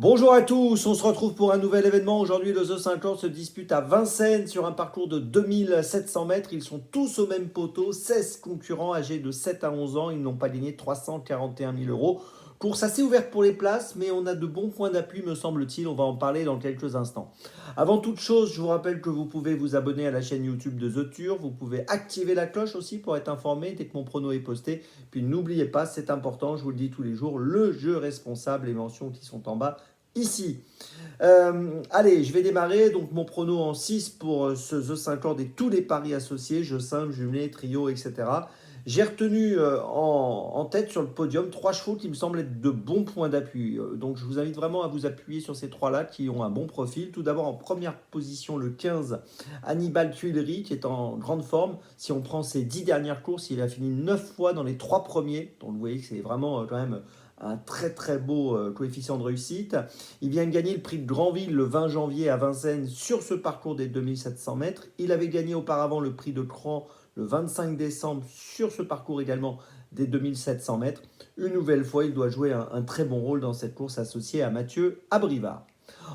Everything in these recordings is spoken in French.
Bonjour à tous, on se retrouve pour un nouvel événement. Aujourd'hui, le The 50 se dispute à Vincennes sur un parcours de 2700 mètres. Ils sont tous au même poteau, 16 concurrents âgés de 7 à 11 ans. Ils n'ont pas gagné 341 000 euros. Course assez ouverte pour les places, mais on a de bons points d'appui, me semble-t-il. On va en parler dans quelques instants. Avant toute chose, je vous rappelle que vous pouvez vous abonner à la chaîne YouTube de The Tur. Vous pouvez activer la cloche aussi pour être informé dès que mon prono est posté. Puis n'oubliez pas, c'est important, je vous le dis tous les jours, le jeu responsable, les mentions qui sont en bas ici. Allez, je vais démarrer. Donc, mon prono en 6 pour ce The 50 et tous les paris associés, jeux simples, jumelés, trio, etc. J'ai retenu en tête sur le podium 3 chevaux qui me semblent être de bons points d'appui. Donc, je vous invite vraiment à vous appuyer sur ces 3-là qui ont un bon profil. Tout d'abord, en première position, le 15, Hannibal Tuileries, qui est en grande forme. Si on prend ses 10 dernières courses, il a fini 9 fois dans les 3 premiers. Donc, vous voyez que c'est vraiment quand même un très très beau coefficient de réussite. Il vient de gagner le prix de Granville le 20 janvier à Vincennes sur ce parcours des 2700 mètres. Il avait gagné auparavant le prix de Cran le 25 décembre sur ce parcours également des 2700 mètres. Une nouvelle fois, il doit jouer un très bon rôle dans cette course associée à Mathieu Abrivard.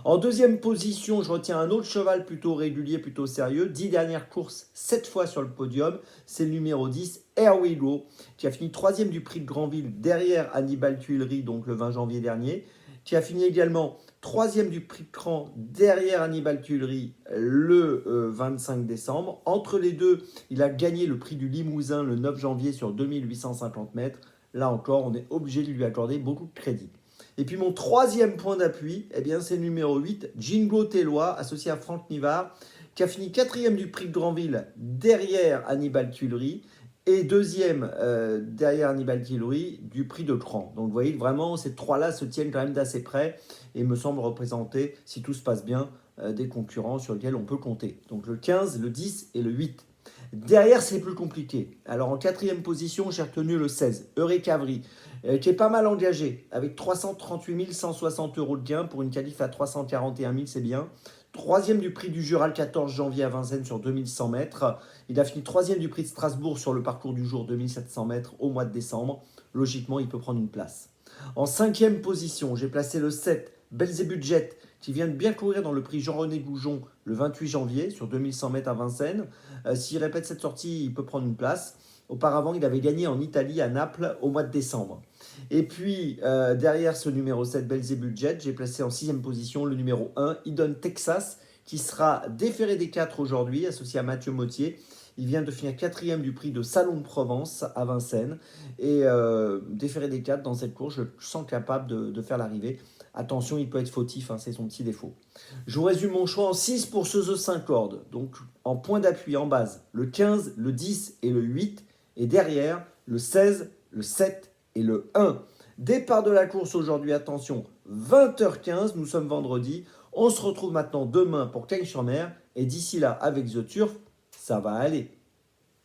En deuxième position, je retiens un autre cheval plutôt régulier, plutôt sérieux. 10 dernières courses, 7 fois sur le podium. C'est le numéro 10, Air We Go, qui a fini 3e du prix de Granville derrière Hannibal Tuileries, donc le 20 janvier dernier. Qui a fini également 3e du prix de Cran derrière Hannibal Tuileries le 25 décembre. Entre les deux, il a gagné le prix du Limousin le 9 janvier sur 2850 mètres. Là encore, on est obligé de lui accorder beaucoup de crédit. Et puis mon troisième point d'appui, eh bien, c'est le numéro 8, Jingo Tellois, associé à Franck Nivard, qui a fini 4e du prix de Granville derrière Hannibal Tuileries et 2e derrière Hannibal Tuileries du prix de Cran. Donc vous voyez, vraiment, ces trois-là se tiennent quand même d'assez près et me semblent représenter, si tout se passe bien, des concurrents sur lesquels on peut compter. Donc le 15, le 10 et le 8. Derrière, c'est plus compliqué. Alors en 4e position, j'ai retenu le 16, Eurecavri, qui est pas mal engagé, avec 338 160 euros de gain pour une qualif à 341 000, c'est bien. 3e du prix du Jura le 14 janvier à Vincennes sur 2100 mètres. Il a fini 3e du prix de Strasbourg sur le parcours du jour 2700 mètres au mois de décembre. Logiquement, il peut prendre une place. En 5e position, j'ai placé le 7, Belzebudget, qui vient de bien courir dans le prix Jean-René Goujon le 28 janvier sur 2100 mètres à Vincennes. S'il répète cette sortie, il peut prendre une place. Auparavant, il avait gagné en Italie, à Naples, au mois de décembre. Et puis, derrière ce numéro 7, Belzebudget, j'ai placé en 6e position le numéro 1, Idon Texas, qui sera déféré des 4 aujourd'hui, associé à Mathieu Mottier. Il vient de finir 4e du prix de Salon de Provence à Vincennes. Et déféré des 4 dans cette course, je le sens capable de faire l'arrivée. Attention, il peut être fautif, hein, c'est son petit défaut. Je vous résume mon choix en 6 pour ce The 5 cordes. Donc en point d'appui en base, le 15, le 10 et le 8. Et derrière, le 16, le 7 et le 1. Départ de la course aujourd'hui, attention, 20h15, nous sommes vendredi. On se retrouve maintenant demain pour Cagnes-sur-Mer. Et d'ici là, avec The Turf, ça va aller.